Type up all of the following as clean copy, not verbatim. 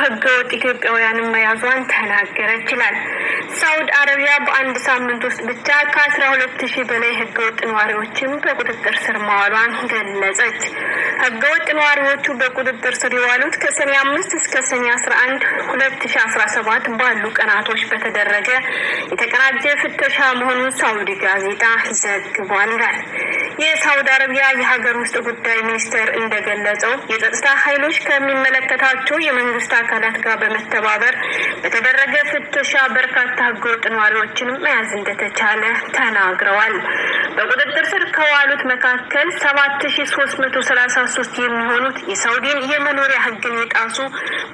ህገወጥ ኢትዮጵያውያንን መያዟን ተናገረች ይላል። ሳውዲ አረቢያ በአንድ ሳምንት ውስጥ ብቻ ከ12000 በላይ ህገወጥ ነዋሪዎችን በቁጥጥር ስር ማዋሏን ገለጸች። ህገወጥ ነዋሪዎቹ በቁጥጥር ስር የዋሉት ከሰኔ 5 እስከ ሰኔ 11 2017 ባሉ ቀናቶች በተደረገ የተቀናጀ ፍተሻ መሆኑን ሳውዲ ጋዜጣ ዘግቧል። የሳውዲ አረቢያ የሀገር ውስጥ ጉዳይ ሚኒስቴር እንደገለጸው የጸጥታ ኃይሎች ከሚመለከታቸው የመንግስት አካላት ጋር በመተባበር በተደረገ ፍተሻ በርካታ ህገወጥ ነዋሪዎችን መያዝ እንደተቻለ ተናግረዋል። በቁጥጥር ስር ከዋሉት መካከል 7333 የሚሆኑት የሳውዲን የመኖሪያ ህግን የጣሱ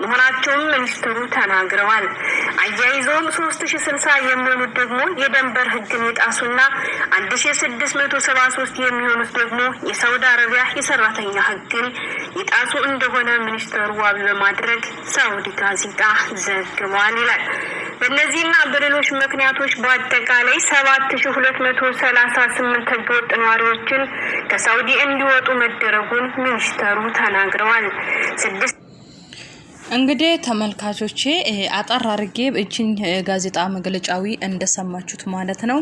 መሆናቸውን ሚኒስትሩ ተናግረዋል። አያይዘውም 3060 የሚሆኑት ደግሞ የደንበር ህግን የጣሱና 1673 የሚሆኑት ደግሞ የሳውዲ አረቢያ የሰራተኛ ህግን የጣሱ እንደሆነ ሚኒስትሩ ዋቢ በማድረግ ሳውዲ ጋዜጣ ዘግቧል ይላል። በእነዚህና በሌሎች ምክንያቶች በአጠቃላይ 7238 ህገወጥ ነዋሪዎችን ከሳውዲ እንዲወጡ መደረጉን ሚኒስትሩ ተናግረዋል። እንግዲህ ተመልካቾቼ አጣር አርጌ እቺን ጋዜጣ መግለጫዊ እንደሰማችሁት ማለት ነው።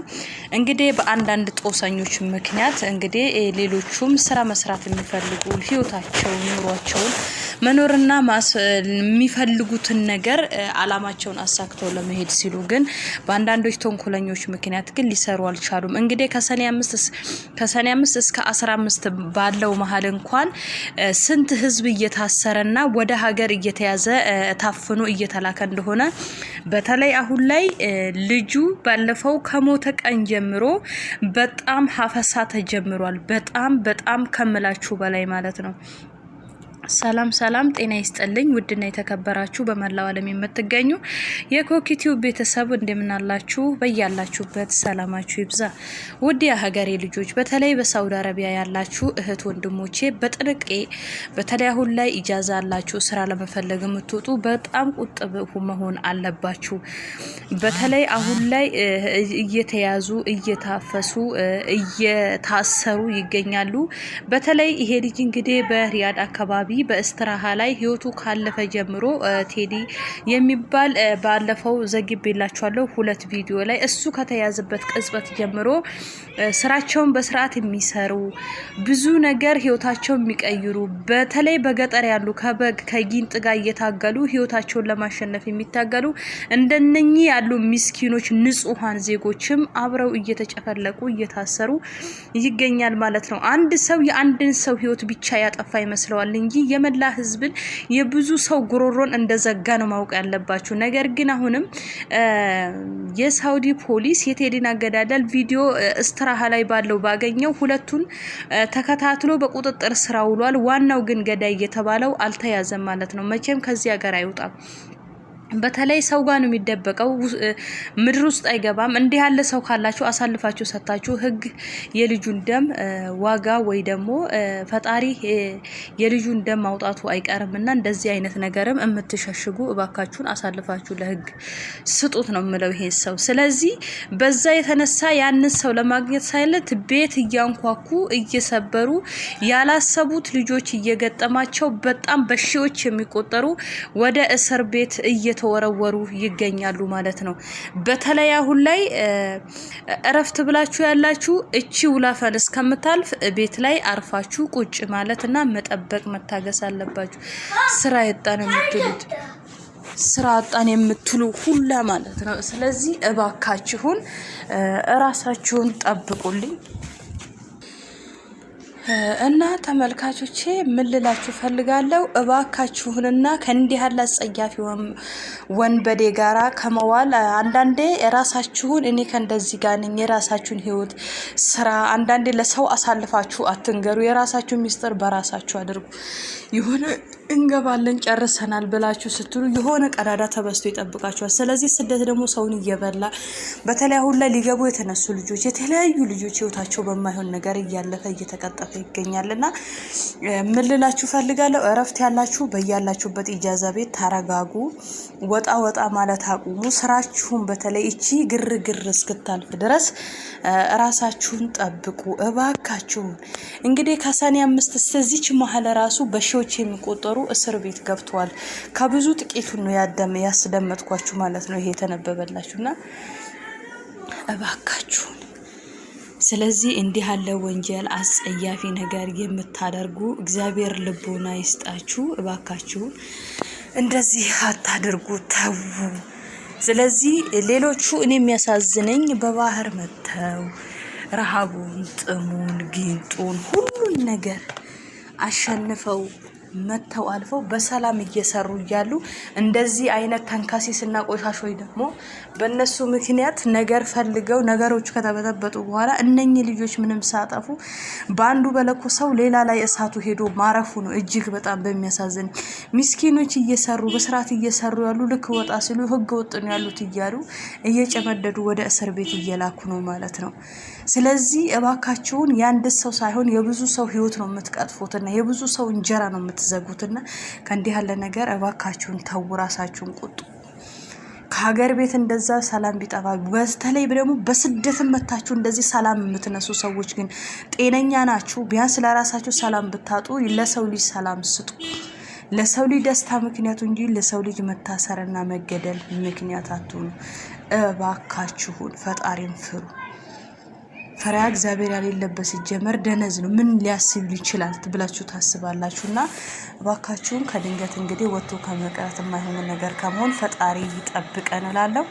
እንግዲህ በአንዳንድ ጦሰኞች ምክንያት እንግዲህ ሌሎቹም ስራ መስራት የሚፈልጉ ህይወታቸውን ኑሯቸውን መኖርና የሚፈልጉትን ነገር አላማቸውን አሳክተው ለመሄድ ሲሉ ግን በአንዳንዶች ተንኮለኞች ምክንያት ግን ሊሰሩ አልቻሉም። እንግዲህ ከሰኔ 5 እስከ 15 ባለው መሃል እንኳን ስንት ህዝብ እየታሰረና ወደ ሀገር እየተያዘ ታፍኖ እየተላከ እንደሆነ በተለይ አሁን ላይ ልጁ ባለፈው ከሞተ ቀን ጀምሮ በጣም ሀፈሳ ተጀምሯል። በጣም ከመላችሁ በላይ ማለት ነው። ሰላም ጤና ይስጥልኝ ውድና የተከበራችሁ በመላው ዓለም የምትገኙ የኮኪቲው ቤተሰብ እንደምናላችሁ በያላችሁበት ሰላማችሁ ይብዛ። ውድ የሀገሬ ልጆች በተለይ በሳውዲ አረቢያ ያላችሁ እህት ወንድሞቼ በጥንቄ በተለይ አሁን ላይ ኢጃዛ ያላችሁ ስራ ለመፈለግ የምትወጡ በጣም ቁጥብ መሆን አለባችሁ። በተለይ አሁን ላይ እየተያዙ እየታፈሱ እየታሰሩ ይገኛሉ። በተለይ ይሄ ልጅ እንግዲህ በሪያድ አካባቢ በእስትራሃ ላይ ህይወቱ ካለፈ ጀምሮ ቴዲ የሚባል ባለፈው ዘግቤላችኋለሁ 2 ቪዲዮ ላይ እሱ ከተያዘበት ቅጽበት ጀምሮ ስራቸውን በስርዓት የሚሰሩ ብዙ ነገር ህይወታቸውን የሚቀይሩ በተለይ በገጠር ያሉ ከጊንጥ ጋር እየታገሉ ህይወታቸውን ለማሸነፍ የሚታገሉ እንደነኚህ ያሉ ምስኪኖች ንጹሃን ዜጎችም አብረው እየተጨፈለቁ እየታሰሩ ይገኛል ማለት ነው። አንድ ሰው የአንድን ሰው ህይወት ብቻ ያጠፋ ይመስለዋል እንጂ የመላ ህዝብን የብዙ ሰው ጉሮሮን እንደዘጋ ነው ማወቅ ያለባችሁ። ነገር ግን አሁንም የሳውዲ ፖሊስ የቴዲን አገዳደል ቪዲዮ እስትራሃ ላይ ባለው ባገኘው ሁለቱን ተከታትሎ በቁጥጥር ስር አውሏል። ዋናው ግን ገዳይ የተባለው አልተያዘም ማለት ነው። መቼም ከዚህ ሀገር አይወጣም። በተለይ ሰው ጋር ነው የሚደበቀው፣ ምድር ውስጥ አይገባም። እንዲህ ያለ ሰው ካላችሁ አሳልፋችሁ ሰጣችሁ ህግ የልጁን ደም ዋጋ ወይ ደግሞ ፈጣሪ የልጁን ደም ማውጣቱ አይቀርምና እንደዚህ አይነት ነገርም የምትሸሽጉ እባካችሁን አሳልፋችሁ ለህግ ስጡት ነው የምለው ይሄ ሰው። ስለዚህ በዛ የተነሳ ያንን ሰው ለማግኘት ሳይለት ቤት እያንኳኩ እየሰበሩ ያላሰቡት ልጆች እየገጠማቸው በጣም በሺዎች የሚቆጠሩ ወደ እስር ቤት ተወረወሩ ይገኛሉ ማለት ነው። በተለይ አሁን ላይ እረፍት ብላችሁ ያላችሁ እቺ ውላፈን እስከምታልፍ ቤት ላይ አርፋችሁ ቁጭ ማለትና መጠበቅ መታገስ አለባችሁ። ስራ አጣን የምትሉ ሁላ ማለት ነው። ስለዚህ እባካችሁን ራሳችሁን ጠብቁልኝ እና ተመልካቾቼ ምን ልላችሁ ፈልጋለሁ፣ እባካችሁንና ከእንዲህ ያለ አጸያፊ ወንበዴ ጋራ ከመዋል አንዳንዴ ራሳችሁን እኔ ከእንደዚህ ጋር ነኝ የራሳችሁን ህይወት ስራ አንዳንዴ ለሰው አሳልፋችሁ አትንገሩ። የራሳችሁ ሚስጥር በራሳችሁ አድርጉ። የሆነ እንገባለን ጨርሰናል ብላችሁ ስትሉ የሆነ ቀዳዳ ተበስቶ ይጠብቃችኋል። ስለዚህ ስደት ደግሞ ሰውን እየበላ በተለይ አሁን ላይ ሊገቡ የተነሱ ልጆች የተለያዩ ልጆች ህይወታቸው በማይሆን ነገር እያለፈ እየተቀጠፈ ይገኛልና ምን ልላችሁ ፈልጋለሁ፣ እረፍት ያላችሁ በያላችሁበት ኢጃዛ ቤት ታረጋጉ። ወጣ ማለት አቁሙ። ስራችሁን በተለይ እቺ ግርግር እስክታልፍ ድረስ ራሳችሁን ጠብቁ እባካችሁን። እንግዲህ ከሰኔ 5 እስከዚች መሀል ራሱ በሺዎች የሚቆጠሩ እስር ቤት ገብተዋል። ከብዙ ጥቂቱን ነው ያስደመጥኳችሁ ማለት ነው ይሄ የተነበበላችሁና እባካችሁን ስለዚህ እንዲህ ያለ ወንጀል አስጸያፊ ነገር የምታደርጉ እግዚአብሔር ልቦና ይስጣችሁ። እባካችሁ እንደዚህ አታድርጉ፣ ተው። ስለዚህ ሌሎቹ እኔ የሚያሳዝነኝ በባህር መተው ረሃቡን፣ ጥሙን፣ ጊንጡን ሁሉን ነገር አሸንፈው መተው አልፈው በሰላም እየሰሩ እያሉ እንደዚህ አይነት ተንካሲስና ቆሻሾች ደግሞ በእነሱ ምክንያት ነገር ፈልገው ነገሮቹ ከተበጠበጡ በኋላ እነኚህ ልጆች ምንም ሳጠፉ በአንዱ በለኮሰው ሌላ ላይ እሳቱ ሄዶ ማረፉ ነው እጅግ በጣም በሚያሳዝን። ምስኪኖች እየሰሩ በስርዓት እየሰሩ ያሉ ልክ ወጣ ሲሉ ህገ ወጥ ነው ያሉት እያሉ እየጨመደዱ ወደ እስር ቤት እየላኩ ነው ማለት ነው። ስለዚህ እባካችሁን ያንድ ሰው ሳይሆን የብዙ ሰው ህይወት ነው የምትቀጥፉትና የብዙ ሰው እንጀራ ነው የምትዘጉትና ከእንዲህ ያለ ነገር እባካችሁን ተው፣ ራሳችሁን ቁጡ። ከሀገር ቤት እንደዛ ሰላም ቢጠፋ በተለይ ደግሞ በስደት መታችሁ እንደዚህ ሰላም የምትነሱ ሰዎች ግን ጤነኛ ናችሁ? ቢያንስ ለራሳችሁ ሰላም ብታጡ ለሰው ልጅ ሰላም ስጡ። ለሰው ልጅ ደስታ ምክንያቱ እንጂ ለሰው ልጅ መታሰርና መገደል ምክንያት አትሁኑ። እባካችሁን ፈጣሪን ፍሩ። ፈሪሃ እግዚአብሔር ያሌለበት ሲጀመር ደነዝ ነው። ምን ሊያስብ ይችላል ብላችሁ ታስባላችሁና እባካችሁን ከድንገት እንግዲህ ወጥቶ ከመቅረት የማይሆን ነገር ከመሆን ፈጣሪ ይጠብቀን እላለሁ።